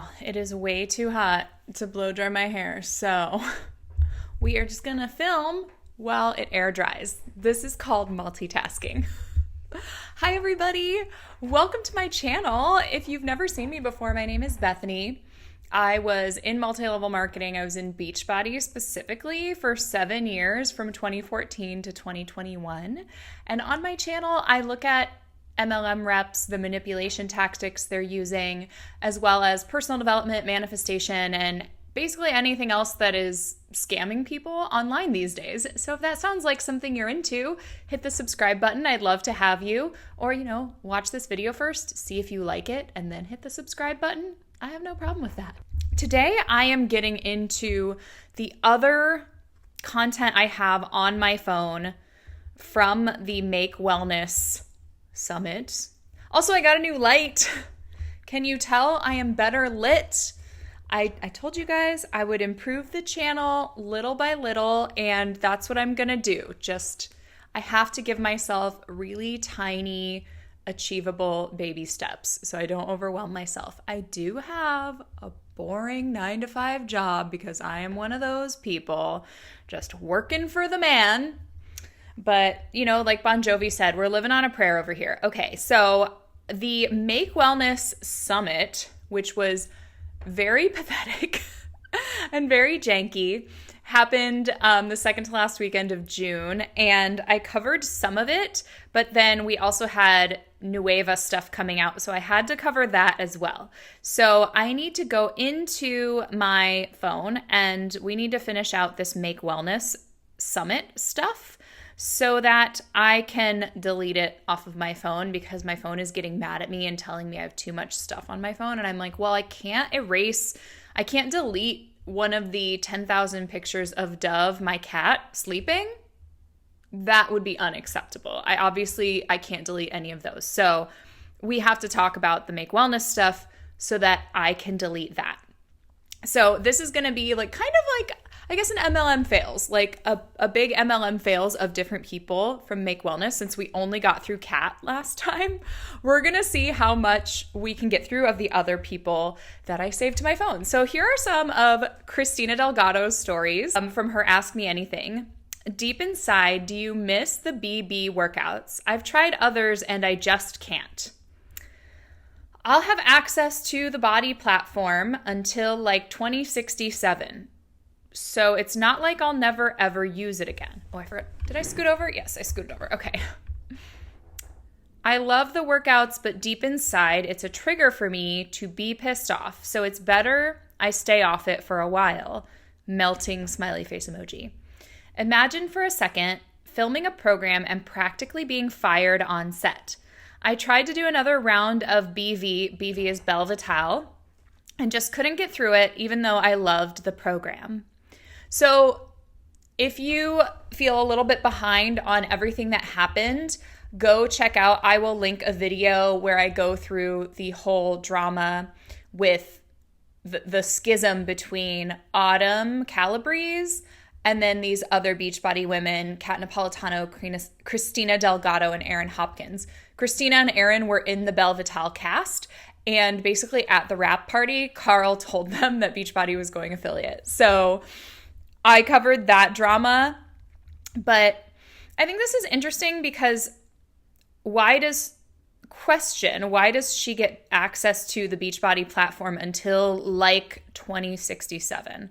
Wow, it is way too hot to blow dry my hair, so we are just gonna film while it air dries. This is called multitasking. Hi everybody, welcome to my channel. If you've never seen me before, my name is Bethany. I was in multi-level marketing. I was in Beachbody specifically for 7 years from 2014 to 2021. And on my channel, I look at MLM reps, the manipulation tactics they're using, as well as personal development, manifestation, and basically anything else that is scamming people online these days. So if that sounds like something you're into, hit the subscribe button. I'd love to have you. Or, watch this video first, see if you like it, and then hit the subscribe button. I have no problem with that. Today, I am getting into the other content I have on my phone from the Make Wellness Summit. Also, I got a new light. Can you tell I am better lit? I told you guys I would improve the channel little by little, and that's what I'm gonna do. I have to give myself really tiny, achievable baby steps so I don't overwhelm myself. I do have a boring 9-to-5 job because I am one of those people just working for the man. But, like Bon Jovi said, we're living on a prayer over here. Okay, so the Make Wellness Summit, which was very pathetic and very janky, happened the second to last weekend of June, and I covered some of it, but then we also had Nueva stuff coming out, so I had to cover that as well. So I need to go into my phone, and we need to finish out this Make Wellness Summit stuff so that I can delete it off of my phone, because my phone is getting mad at me and telling me I have too much stuff on my phone. And I'm like, well, I can't delete one of the 10,000 pictures of Dove, my cat, sleeping. That would be unacceptable. I can't delete any of those. So we have to talk about the Make Wellness stuff so that I can delete that. So this is going to be kind of I guess an MLM fails, like a big MLM fails of different people from Make Wellness. Since we only got through Kat last time, we're going to see how much we can get through of the other people that I saved to my phone. So here are some of Christina Delgado's stories from her Ask Me Anything. Deep inside, do you miss the BB workouts? I've tried others and I just can't. I'll have access to the body platform until 2067. So it's not like I'll never, ever use it again. Oh, I forgot. Did I scoot over? Yes, I scooted over. Okay. I love the workouts, but deep inside, it's a trigger for me to be pissed off. So it's better I stay off it for a while. Melting smiley face emoji. Imagine for a second filming a program and practically being fired on set. I tried to do another round of BV is Belle Vitale, and just couldn't get through it, even though I loved the program. So if you feel a little bit behind on everything that happened, go check out, I will link a video where I go through the whole drama with the schism between Autumn Calabrese and then these other Beachbody women, Kat Napolitano, Christina Delgado, and Erin Hopkins. Christina and Erin were in the Belle Vitale cast, and basically at the wrap party, Carl told them that Beachbody was going affiliate. So I covered that drama, but I think this is interesting because why does she get access to the Beachbody platform until 2067?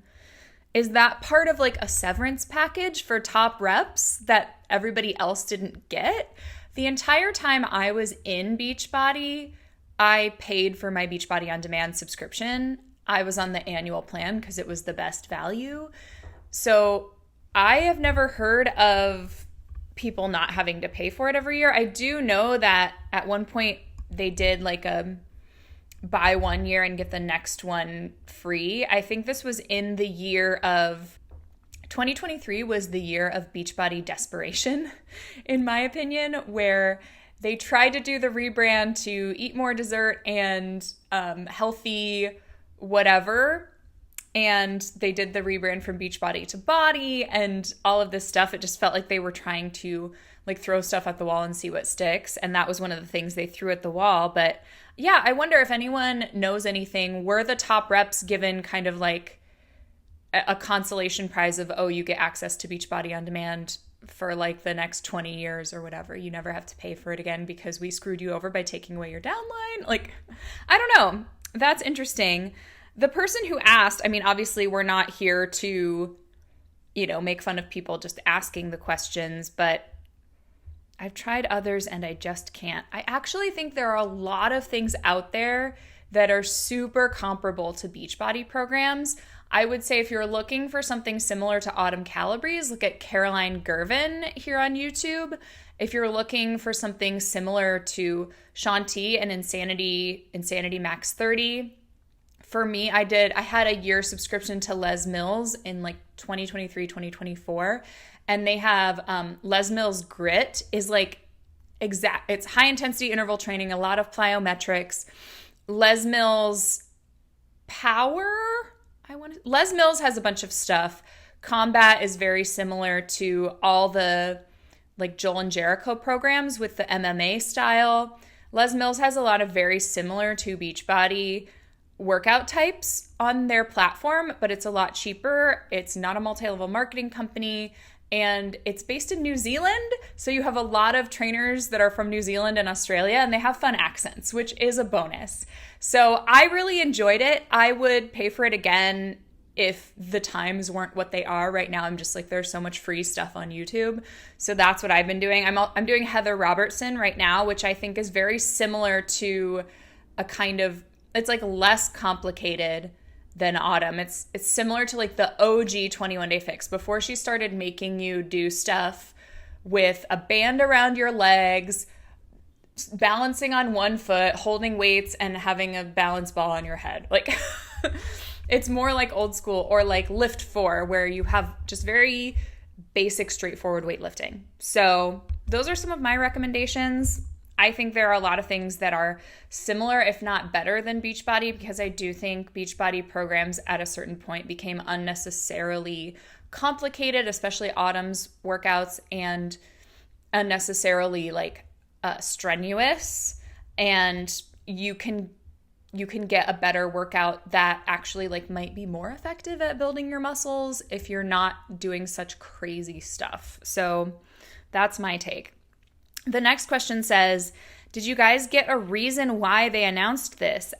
Is that part of a severance package for top reps that everybody else didn't get? The entire time I was in Beachbody, I paid for my Beachbody On Demand subscription. I was on the annual plan because it was the best value. So I have never heard of people not having to pay for it every year. I do know that at one point they did a buy 1 year and get the next one free. I think this was in the year of 2023 was the year of Beachbody desperation, in my opinion, where they tried to do the rebrand to eat more dessert and healthy whatever. And they did the rebrand from Beachbody to Body and all of this stuff. It just felt like they were trying to like throw stuff at the wall and see what sticks. And that was one of the things they threw at the wall. But yeah, I wonder if anyone knows anything. Were the top reps given kind of like a consolation prize of, oh, you get access to Beachbody On Demand for like the next 20 years or whatever. You never have to pay for it again because we screwed you over by taking away your downline. Like, I don't know. That's interesting. The person who asked, I mean, obviously we're not here to, make fun of people just asking the questions, but I've tried others and I just can't. I actually think there are a lot of things out there that are super comparable to Beachbody programs. I would say if you're looking for something similar to Autumn Calabrese, look at Caroline Gervin here on YouTube. If you're looking for something similar to Shanti and Insanity Max 30, for me, I had a year subscription to Les Mills in like 2023, 2024. And they have Les Mills Grit is like it's high intensity interval training, a lot of plyometrics. Les Mills Power, Les Mills has a bunch of stuff. Combat is very similar to all the like Joel and Jericho programs with the MMA style. Les Mills has a lot of very similar to Beachbody workout types on their platform, but it's a lot cheaper. It's not a multi-level marketing company, and it's based in New Zealand. So you have a lot of trainers that are from New Zealand and Australia, and they have fun accents, which is a bonus. So I really enjoyed it. I would pay for it again if the times weren't what they are right now. I'm just like, there's so much free stuff on YouTube. So that's what I've been doing. I'm doing Heather Robertson right now, which I think is very similar to a kind of, it's like less complicated than Autumn. It's similar to like the OG 21 Day Fix before she started making you do stuff with a band around your legs, balancing on one foot, holding weights, and having a balance ball on your head. Like it's more like old school, or like Lift 4, where you have just very basic, straightforward weightlifting. So those are some of my recommendations. I think there are a lot of things that are similar, if not better than Beachbody, because I do think Beachbody programs at a certain point became unnecessarily complicated, especially Autumn's workouts, and unnecessarily like strenuous. And you can get a better workout that actually like might be more effective at building your muscles if you're not doing such crazy stuff. So that's my take. The next question says, did you guys get a reason why they announced this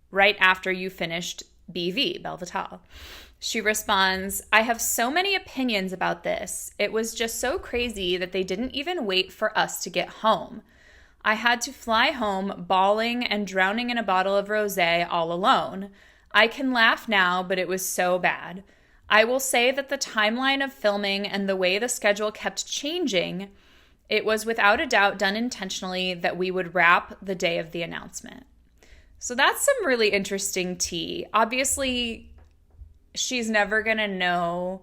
right after you finished BV, Belle Vitale? She responds, I have so many opinions about this. It was just so crazy that they didn't even wait for us to get home. I had to fly home bawling and drowning in a bottle of rosé all alone. I can laugh now, but it was so bad. I will say that the timeline of filming and the way the schedule kept changing, it was without a doubt done intentionally that we would wrap the day of the announcement. So that's some really interesting tea. Obviously, she's never going to know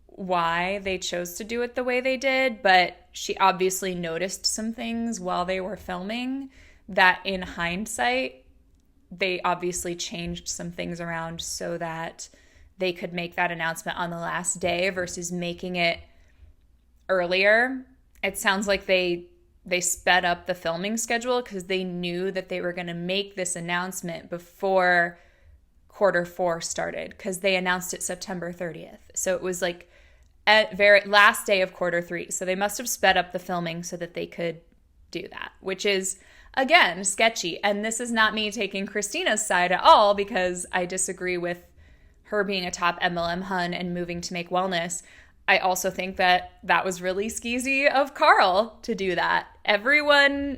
why they chose to do it the way they did, but she obviously noticed some things while they were filming that in hindsight, they obviously changed some things around so that they could make that announcement on the last day versus making it earlier. It sounds like they sped up the filming schedule because they knew that they were going to make this announcement before Q4 started, because they announced it September 30th. So it was like at very last day of Q3. So they must have sped up the filming so that they could do that, which is, again, sketchy. And this is not me taking Christina's side at all, because I disagree with her being a top MLM hun and moving to Make Wellness. I also think that was really skeezy of Carl to do that. Everyone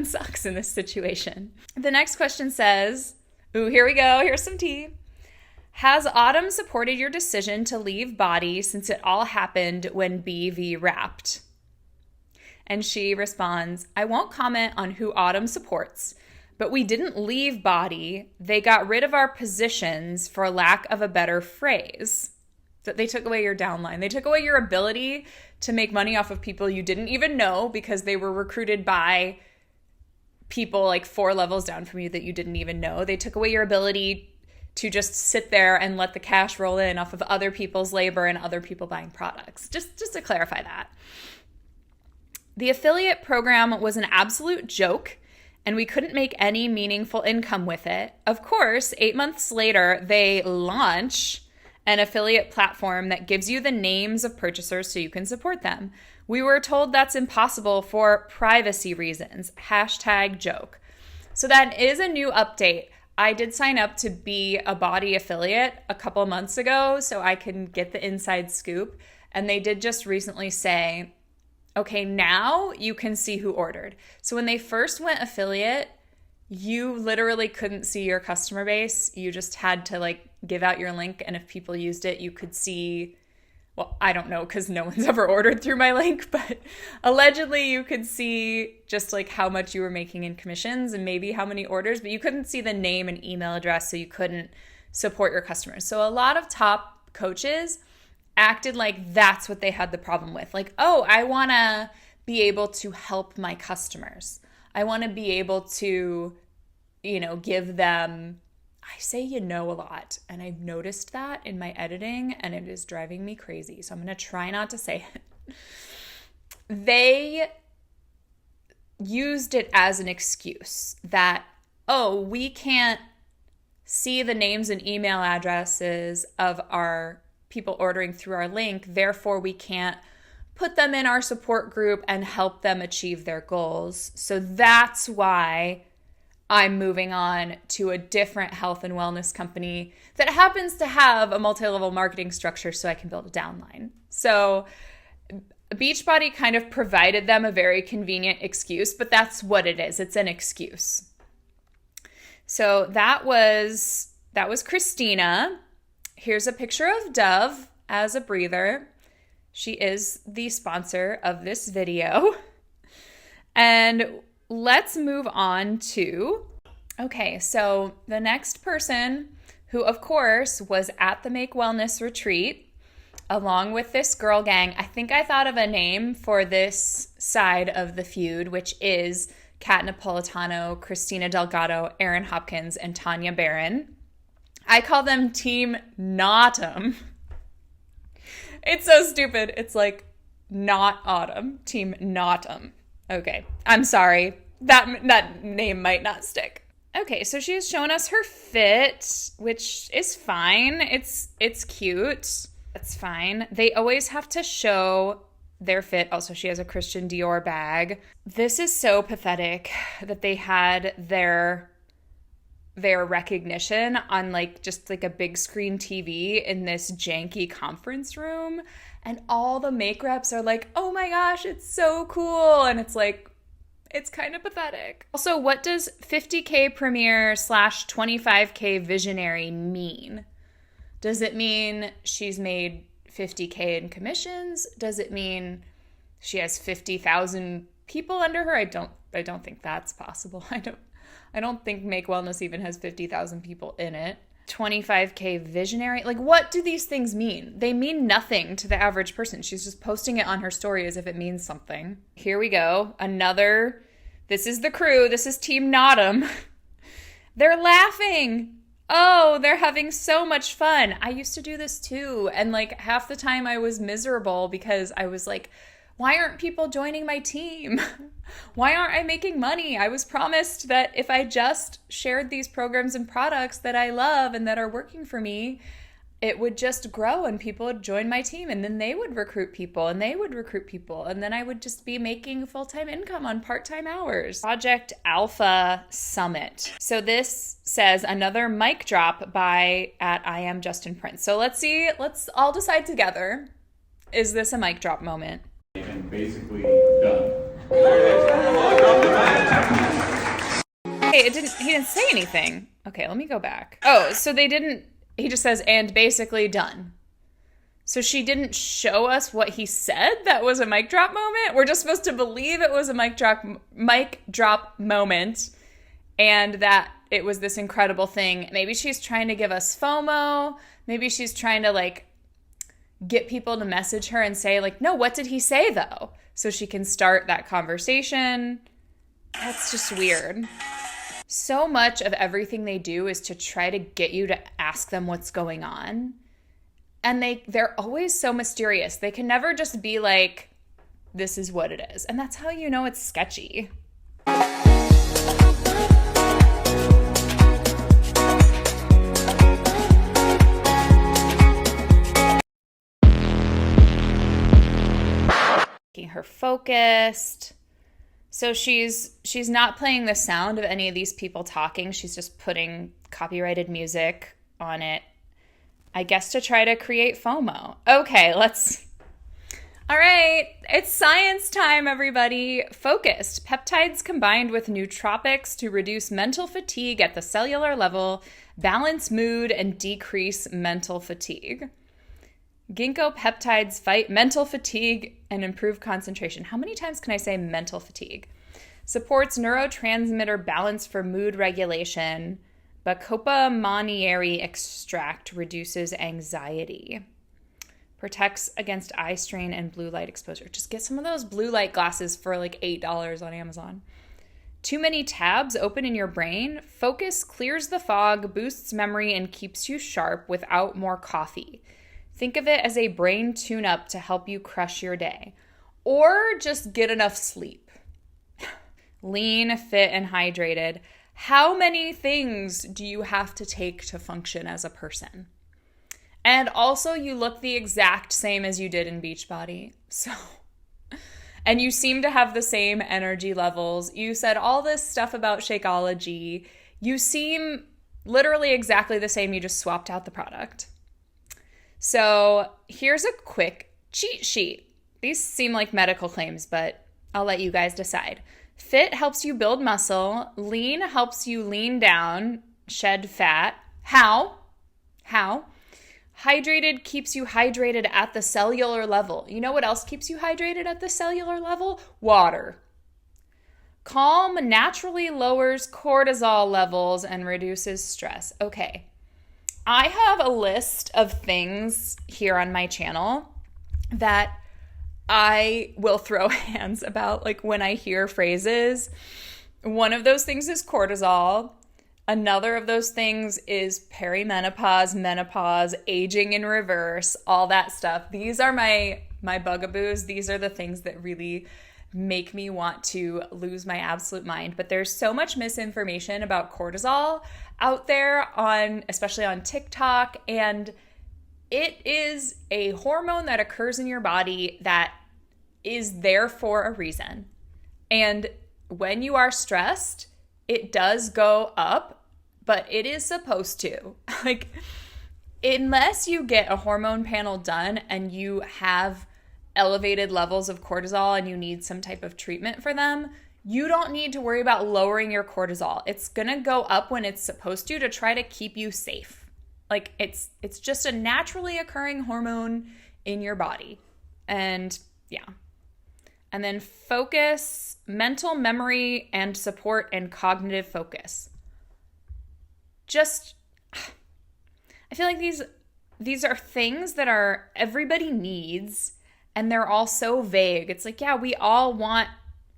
sucks in this situation. The next question says, ooh, here we go. Here's some tea. Has Autumn supported your decision to leave Body since it all happened when BV wrapped? And she responds, I won't comment on who Autumn supports, but we didn't leave Body. They got rid of our positions, for lack of a better phrase. That they took away your downline. They took away your ability to make money off of people you didn't even know because they were recruited by people like 4 levels down from you that you didn't even know. They took away your ability to just sit there and let the cash roll in off of other people's labor and other people buying products. Just to clarify that. The affiliate program was an absolute joke, and we couldn't make any meaningful income with it. Of course, 8 months later, they launch an affiliate platform that gives you the names of purchasers so you can support them. We were told that's impossible for privacy reasons. #joke. So that is a new update. I did sign up to be a Body affiliate a couple months ago so I can get the inside scoop. And they did just recently say, okay, now you can see who ordered. So when they first went affiliate, you literally couldn't see your customer base. You just had to give out your link. And if people used it, you could see, well, I don't know because no one's ever ordered through my link, but allegedly you could see just how much you were making in commissions and maybe how many orders, but you couldn't see the name and email address, so you couldn't support your customers. So a lot of top coaches acted like that's what they had the problem with. Oh, I want to be able to help my customers. I want to be able to, give them, I say a lot, and I've noticed that in my editing, and it is driving me crazy. So I'm going to try not to say it. They used it as an excuse that, oh, we can't see the names and email addresses of our people ordering through our link, therefore we can't put them in our support group and help them achieve their goals. So that's why I'm moving on to a different health and wellness company that happens to have a multi-level marketing structure so I can build a downline. So Beachbody kind of provided them a very convenient excuse, but that's what it is. It's an excuse. So that was Christina. Here's a picture of Dove as a breather. She is the sponsor of this video. And let's move on to, so the next person who, of course, was at the Make Wellness retreat, along with this girl gang. I think I thought of a name for this side of the feud, which is Kat Napolitano, Christina Delgado, Erin Hopkins, and Tanya Barron. I call them Team Notum. It's so stupid. It's not autumn. Team Notum. Okay, I'm sorry. That name might not stick. Okay, so she's shown us her fit, which is fine. It's cute. That's fine. They always have to show their fit. Also, she has a Christian Dior bag. This is so pathetic that they had their recognition on just a big screen TV in this janky conference room, and all the make reps are oh my gosh, it's so cool, and it's it's kind of pathetic. Also, what does 50K premier / 25K visionary mean? Does it mean she's made 50K in commissions? Does it mean she has 50,000 people under her? I don't think that's possible. I don't think Make Wellness even has 50,000 people in it. 25K visionary. What do these things mean? They mean nothing to the average person. She's just posting it on her story as if it means something. Here we go. This is the crew. This is Team Notum. They're laughing. Oh, they're having so much fun. I used to do this too. And half the time I was miserable because I was why aren't people joining my team? Why aren't I making money? I was promised that if I just shared these programs and products that I love and that are working for me, it would just grow and people would join my team, and then they would recruit people and they would recruit people, and then I would just be making full-time income on part-time hours. Project Alpha Summit. So this says another mic drop at I Am Justin Prince. So let's see, let's all decide together. Is this a mic drop moment? And basically done. Hey, he didn't say anything. Okay, let me go back. Oh, so he just says, and basically done. So she didn't show us what he said that was a mic drop moment? We're just supposed to believe it was a mic drop moment and that it was this incredible thing. Maybe she's trying to give us FOMO. Maybe she's trying to get people to message her and say no, what did he say though? So she can start that conversation. That's just weird. So much of everything they do is to try to get you to ask them what's going on. And they're always so mysterious. They can never just be this is what it is. And that's how you know it's sketchy. Making her focused. So she's not playing the sound of any of these people talking. She's just putting copyrighted music on it, I guess, to try to create FOMO. Okay, all right, it's science time, everybody. Focused. Peptides combined with nootropics to reduce mental fatigue at the cellular level, balance mood, and decrease mental fatigue. Ginkgo peptides fight mental fatigue and improve concentration. How many times can I say mental fatigue? Supports neurotransmitter balance for mood regulation. Bacopa monnieri extract reduces anxiety. Protects against eye strain and blue light exposure. Just get some of those blue light glasses for like $8 on Amazon. Too many tabs open in your brain. Focus clears the fog, boosts memory, and keeps you sharp without more coffee. Think of it as a brain tune-up to help you crush your day. Or just get enough sleep. Lean, fit, and hydrated. How many things do you have to take to function as a person? And also, you look the exact same as you did in Beachbody. And you seem to have the same energy levels. You said all this stuff about Shakeology. You seem literally exactly the same. You just swapped out the product. So here's a quick cheat sheet. These seem like medical claims, but I'll let you guys decide. Fit helps you build muscle. Lean helps you lean down, shed fat. How? Hydrated keeps you hydrated at the cellular level. You know what else keeps you hydrated at the cellular level? Water. Calm naturally lowers cortisol levels and reduces stress. Okay. I have a list of things here on my channel that I will throw hands about, like when I hear phrases. One of those things is cortisol. Another of those things is perimenopause, menopause, aging in reverse, all that stuff. These are my bugaboos. These are the things that really make me want to lose my absolute mind. But there's so much misinformation about cortisol out there, especially on TikTok, and it is a hormone that occurs in your body that is there for a reason. And when you are stressed, it does go up, but it is supposed to. Like, unless you get a hormone panel done and you have elevated levels of cortisol and you need some type of treatment for them, you don't need to worry about lowering your cortisol. It's gonna go up when it's supposed to try to keep you safe. Like, it's just a naturally occurring hormone in your body. And yeah. And then focus, mental memory, and support and cognitive focus. I feel like these are things that everybody needs, and they're all so vague. It's like, yeah, we all want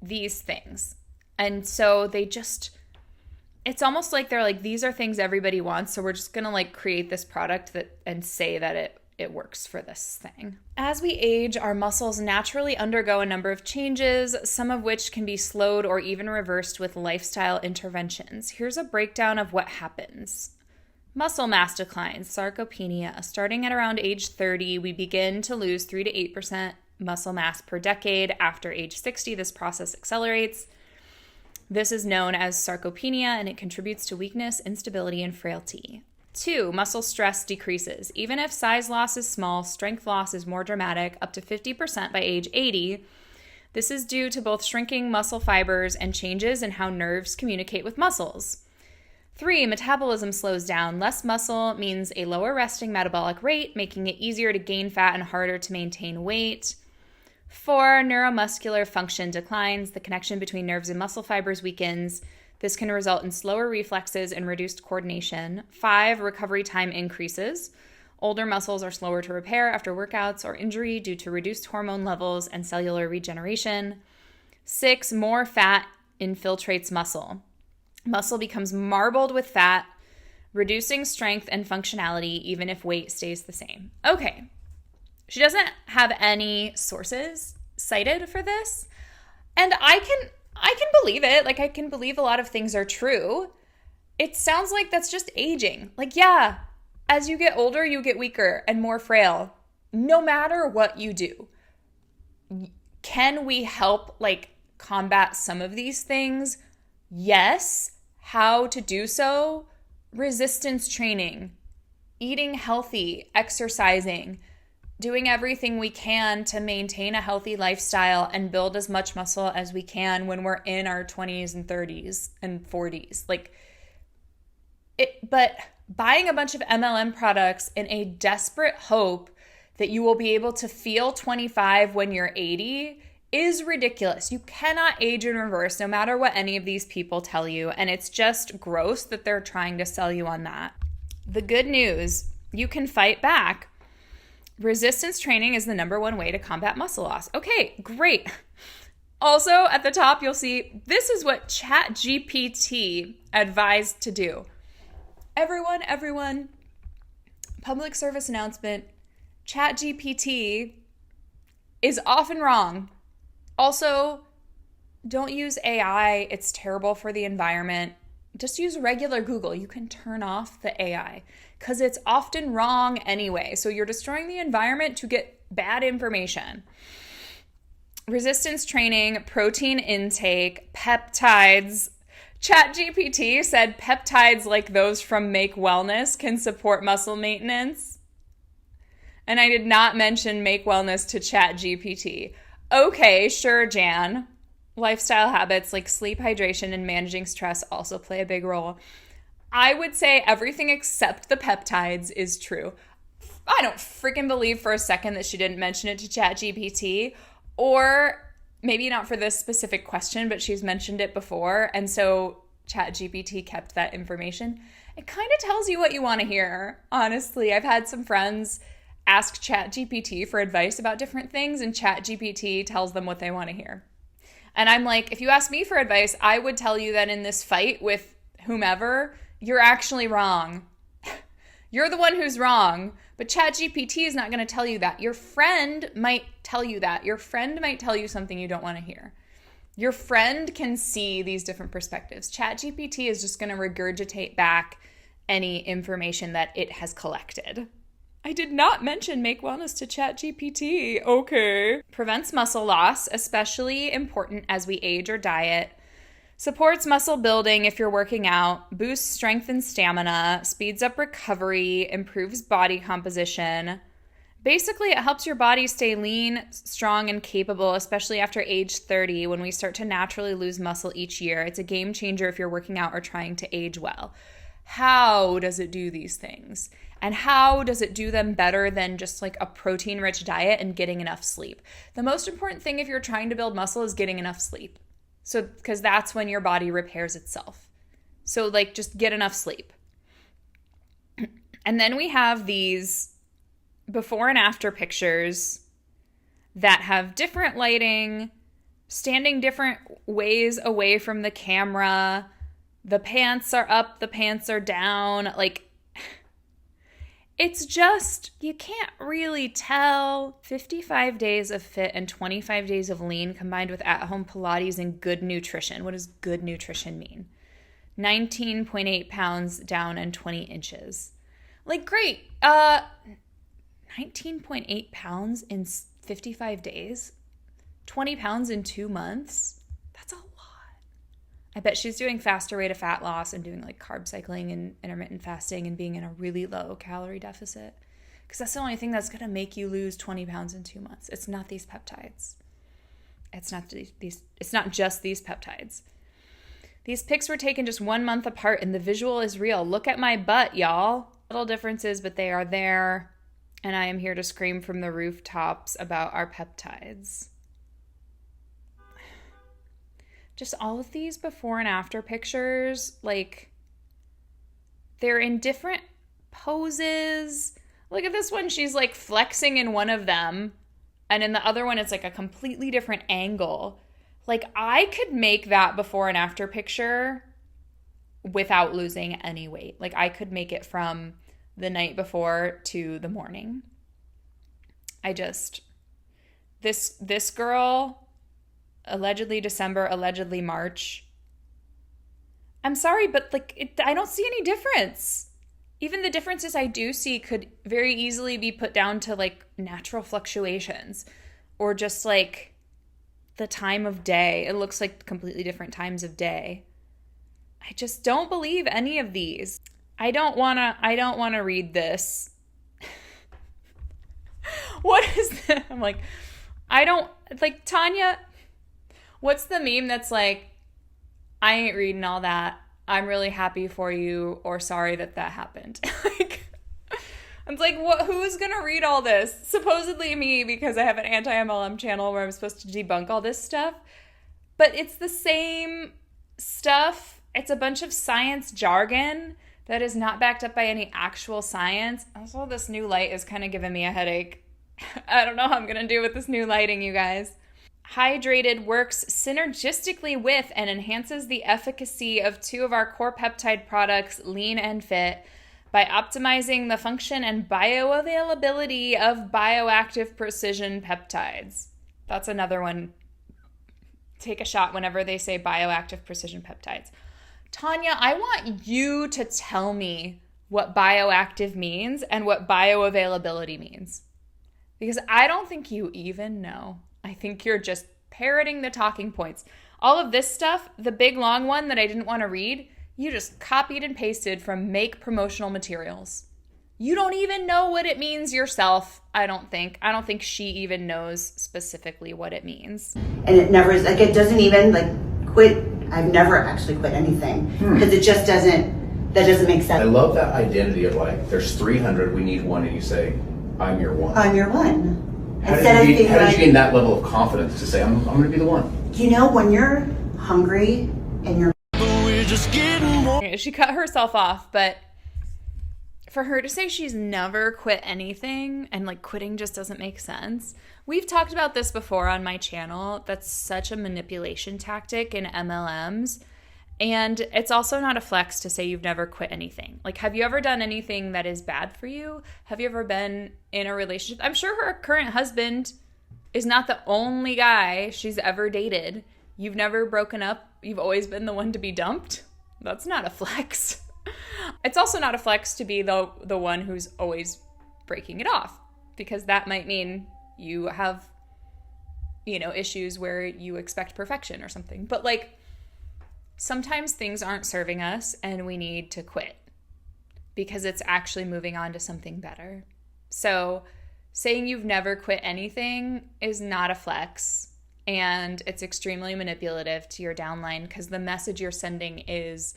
these things. And so it's almost like they're like, these are things everybody wants, so we're just going to like create this product and say that it works for this thing. As we age, our muscles naturally undergo a number of changes, some of which can be slowed or even reversed with lifestyle interventions. Here's a breakdown of what happens. Muscle mass declines, sarcopenia. Starting at around age 30, we begin to lose 3 to 8% muscle mass per decade. After age 60, this process accelerates. This is known as sarcopenia, and it contributes to weakness, instability, and frailty. 2, muscle stress decreases. Even if size loss is small, strength loss is more dramatic, up to 50% by age 80. This is due to both shrinking muscle fibers and changes in how nerves communicate with muscles. 3, metabolism slows down. Less muscle means a lower resting metabolic rate, making it easier to gain fat and harder to maintain weight. 4, neuromuscular function declines. The connection between nerves and muscle fibers weakens. This can result in slower reflexes and reduced coordination. 5, recovery time increases. Older muscles are slower to repair after workouts or injury due to reduced hormone levels and cellular regeneration. 6, more fat infiltrates muscle. Muscle becomes marbled with fat, reducing strength and functionality even if weight stays the same. Okay. She doesn't have any sources, cited for this. And I can believe it. Like, I can believe a lot of things are true. It sounds like that's just aging. Like, yeah, as you get older, you get weaker and more frail, no matter what you do. Can we help, like, combat some of these things? Yes. How to do so? Resistance training, eating healthy, exercising, doing everything we can to maintain a healthy lifestyle and build as much muscle as we can when we're in our 20s and 30s and 40s. But buying a bunch of MLM products in a desperate hope that you will be able to feel 25 when you're 80 is ridiculous. You cannot age in reverse, no matter what any of these people tell you. And it's just gross that they're trying to sell you on that. The good news, you can fight back. Resistance training is the number one way to combat muscle loss. Okay, great. Also, at the top, you'll see this is what ChatGPT advised to do. Everyone, public service announcement, ChatGPT is often wrong. Also, don't use AI. It's terrible for the environment. Just use regular Google. You can turn off the AI because it's often wrong anyway. So you're destroying the environment to get bad information. Resistance training, protein intake, peptides. ChatGPT said peptides like those from Make Wellness can support muscle maintenance. And I did not mention Make Wellness to ChatGPT. Okay, sure, Jan. Lifestyle habits like sleep, hydration, and managing stress also play a big role. I would say everything except the peptides is true. I don't freaking believe for a second that she didn't mention it to ChatGPT, or maybe not for this specific question, but she's mentioned it before, and so ChatGPT kept that information. It kind of tells you what you want to hear, honestly. I've had some friends ask ChatGPT for advice about different things, and ChatGPT tells them what they want to hear. And I'm like, if you ask me for advice, I would tell you that in this fight with whomever, you're actually wrong. You're the one who's wrong, but ChatGPT is not going to tell you that. Your friend might tell you that. Your friend might tell you something you don't want to hear. Your friend can see these different perspectives. ChatGPT is just going to regurgitate back any information that it has collected. I did not mention Make Wellness to ChatGPT. Okay. Prevents muscle loss, especially important as we age or diet. Supports muscle building if you're working out. Boosts strength and stamina. Speeds up recovery. Improves body composition. Basically, it helps your body stay lean, strong, and capable, especially after age 30 when we start to naturally lose muscle each year. It's a game changer if you're working out or trying to age well. How does it do these things? And how does it do them better than just like a protein-rich diet and getting enough sleep? The most important thing if you're trying to build muscle is getting enough sleep. So, because that's when your body repairs itself. So like just get enough sleep. And then we have these before and after pictures that have different lighting, standing different ways away from the camera. The pants are up, the pants are down. Like, it's just, you can't really tell. 55 days of fit and 25 days of lean combined with at-home Pilates and good nutrition. What does good nutrition mean? 19.8 pounds down and 20 inches. Like, great. 19.8 pounds in 55 days? 20 pounds in 2 months? That's a lot. I bet she's doing faster rate of fat loss and doing like carb cycling and intermittent fasting and being in a really low calorie deficit. Because that's the only thing that's going to make you lose 20 pounds in 2 months. It's not these peptides. It's not just these peptides. These pics were taken just 1 month apart and the visual is real. Look at my butt, y'all. Little differences, but they are there. And I am here to scream from the rooftops about our peptides. Just all of these before and after pictures, like, they're in different poses. Look at this one. She's like flexing in one of them. And in the other one, it's like a completely different angle. Like, I could make that before and after picture without losing any weight. Like, I could make it from the night before to the morning. This girl, allegedly December, allegedly March. I'm sorry, but like I don't see any difference. Even the differences I do see could very easily be put down to like natural fluctuations or just like the time of day. It looks like completely different times of day. I just don't believe any of these. I don't want to read this. What is this? I'm like, I don't like Tanya. What's the meme that's like, I ain't reading all that. I'm really happy for you, or sorry that happened. Like, it's like, what? Who's gonna read all this? Supposedly me, because I have an anti-MLM channel where I'm supposed to debunk all this stuff. But it's the same stuff. It's a bunch of science jargon that is not backed up by any actual science. Also, this new light is kind of giving me a headache. I don't know how I'm gonna do with this new lighting, you guys. Hydrated works synergistically with and enhances the efficacy of two of our core peptide products, Lean and Fit, by optimizing the function and bioavailability of bioactive precision peptides. That's another one. Take a shot whenever they say bioactive precision peptides. Tanya, I want you to tell me what bioactive means and what bioavailability means. Because I don't think you even know. I think you're just parroting the talking points. All of this stuff, the big long one that I didn't want to read, you just copied and pasted from Make promotional materials. You don't even know what it means yourself, I don't think. I don't think she even knows specifically what it means. And it never is, like, it doesn't even, like, quit. I've never actually quit anything because it just doesn't make sense. I love that identity of like, there's 300, we need one, and you say, I'm your one. I'm your one. How did you gain that level of confidence to say, I'm going to be the one? You know, when you're hungry and you're... She cut herself off, but for her to say she's never quit anything and like quitting just doesn't make sense. We've talked about this before on my channel. That's such a manipulation tactic in MLMs. And it's also not a flex to say you've never quit anything. Like, have you ever done anything that is bad for you? Have you ever been in a relationship? I'm sure her current husband is not the only guy she's ever dated. You've never broken up. You've always been the one to be dumped. That's not a flex. It's also not a flex to be the one who's always breaking it off, because that might mean you have, issues where you expect perfection or something. But like, sometimes things aren't serving us and we need to quit because it's actually moving on to something better. So saying you've never quit anything is not a flex, and it's extremely manipulative to your downline because the message you're sending is,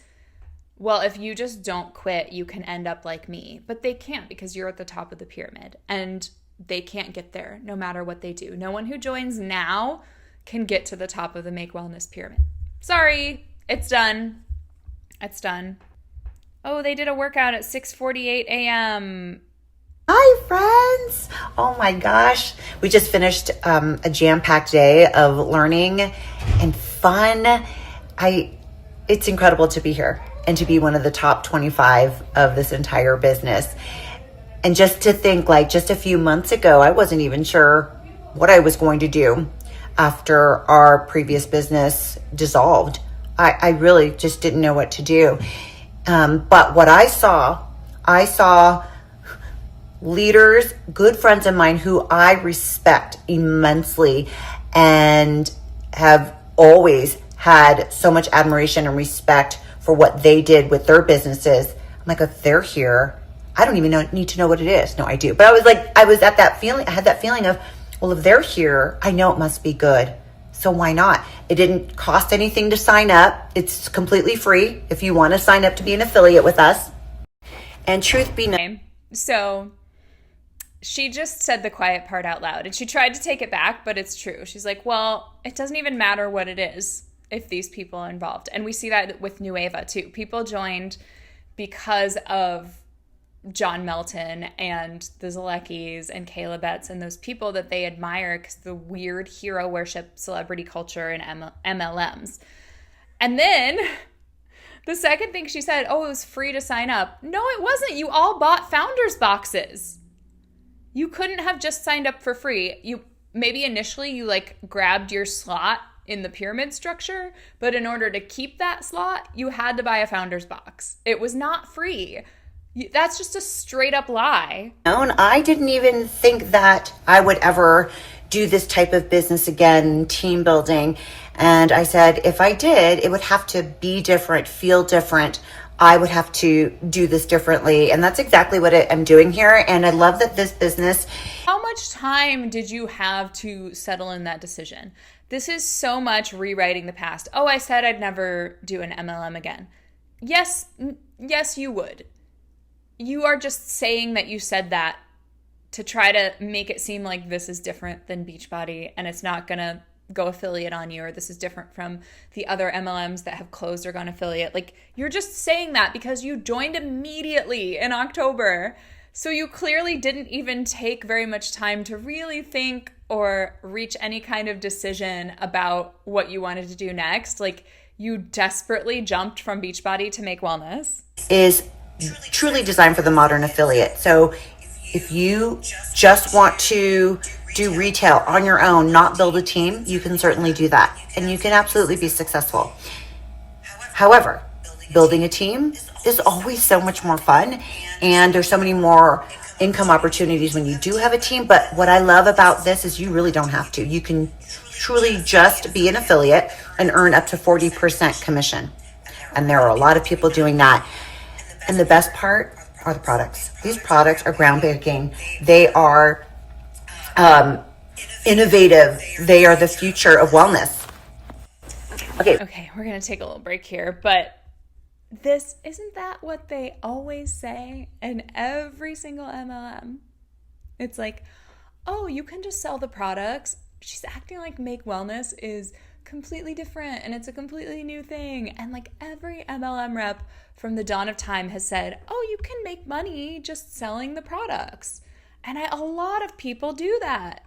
well, if you just don't quit, you can end up like me. But they can't, because you're at the top of the pyramid and they can't get there no matter what they do. No one who joins now can get to the top of the Make Wellness pyramid. Sorry. It's done. It's done. Oh, they did a workout at 6:48 a.m. Hi, friends. Oh my gosh. We just finished a jam-packed day of learning and fun. It's incredible to be here and to be one of the top 25 of this entire business. And just to think, like, just a few months ago, I wasn't even sure what I was going to do after our previous business dissolved. I really just didn't know what to do. But what I saw leaders, good friends of mine who I respect immensely and have always had so much admiration and respect for what they did with their businesses. I'm like, if they're here, I don't even need to know what it is. No, I do. But I had that feeling of, well, if they're here, I know it must be good. So why not? It didn't cost anything to sign up. It's completely free if you want to sign up to be an affiliate with us. And truth be known. So she just said the quiet part out loud, and she tried to take it back, but it's true. She's like, well, it doesn't even matter what it is if these people are involved. And we see that with Nueva too. People joined because of John Melton and the Zaleckis and Kayla Betts and those people that they admire because the weird hero worship celebrity culture in MLMs. And then the second thing she said, oh, it was free to sign up. No, it wasn't. You all bought founders boxes. You couldn't have just signed up for free. maybe initially you like grabbed your slot in the pyramid structure, but in order to keep that slot, you had to buy a founder's box. It was not free. That's just a straight up lie. And I didn't even think that I would ever do this type of business again, team building. And I said, if I did, it would have to be different, feel different. I would have to do this differently. And that's exactly what I'm doing here. And I love that this business. How much time did you have to settle in that decision? This is so much rewriting the past. Oh, I said I'd never do an MLM again. Yes, you would. You are just saying that you said that to try to make it seem like this is different than Beachbody and it's not going to go affiliate on you, or this is different from the other MLMs that have closed or gone affiliate. Like, you're just saying that because you joined immediately in October. So you clearly didn't even take very much time to really think or reach any kind of decision about what you wanted to do next. Like, you desperately jumped from Beachbody to Make Wellness. Is truly designed for the modern affiliate. So if you just want to do retail on your own, not build a team, you can certainly do that. And you can absolutely be successful. However, building a team is always so much more fun. And there's so many more income opportunities when you do have a team. But what I love about this is you really don't have to. You can truly just be an affiliate and earn up to 40% commission. And there are a lot of people doing that. And the best part are the products. These products are groundbreaking. They are innovative. They are the future of wellness. Okay, we're going to take a little break here, but isn't that what they always say in every single MLM? It's like, oh, you can just sell the products. She's acting like Make Wellness is completely different and it's a completely new thing. And like every MLM rep from the dawn of time has said, oh, you can make money just selling the products. And a lot of people do that.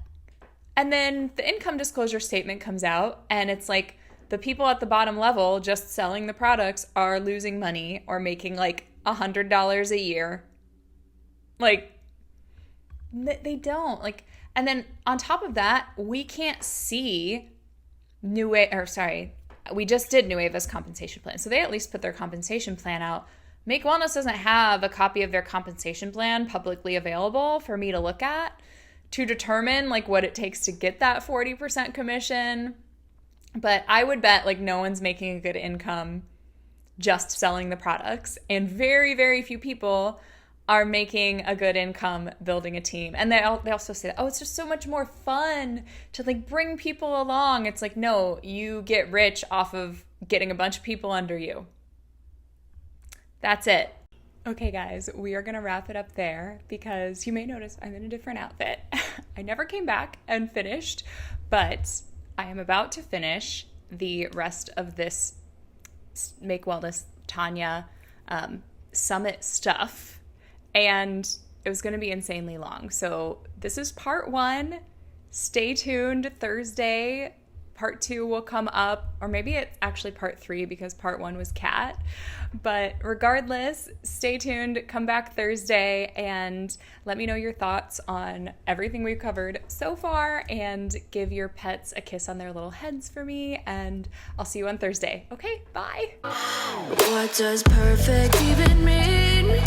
And then the income disclosure statement comes out and it's like the people at the bottom level just selling the products are losing money or making like $100 a year. Like, they don't. Like, and then on top of that, we can't see we just did Nueva's compensation plan. So they at least put their compensation plan out. Make Wellness doesn't have a copy of their compensation plan publicly available for me to look at to determine like what it takes to get that 40% commission. But I would bet like no one's making a good income just selling the products. And very, very few people are making a good income building a team. And they also say, oh, it's just so much more fun to like bring people along. It's like, no, you get rich off of getting a bunch of people under you. That's it. Okay, guys, we are going to wrap it up there because you may notice I'm in a different outfit. I never came back and finished, but I am about to finish the rest of this Make Wellness Tanya summit stuff. And it was going to be insanely long. So this is part 1. Stay tuned. Thursday, part 2 will come up. Or maybe it's actually part 3 because part 1 was Kat. But regardless, stay tuned. Come back Thursday and let me know your thoughts on everything we've covered so far. And give your pets a kiss on their little heads for me. And I'll see you on Thursday. Okay, bye. What does perfect even mean?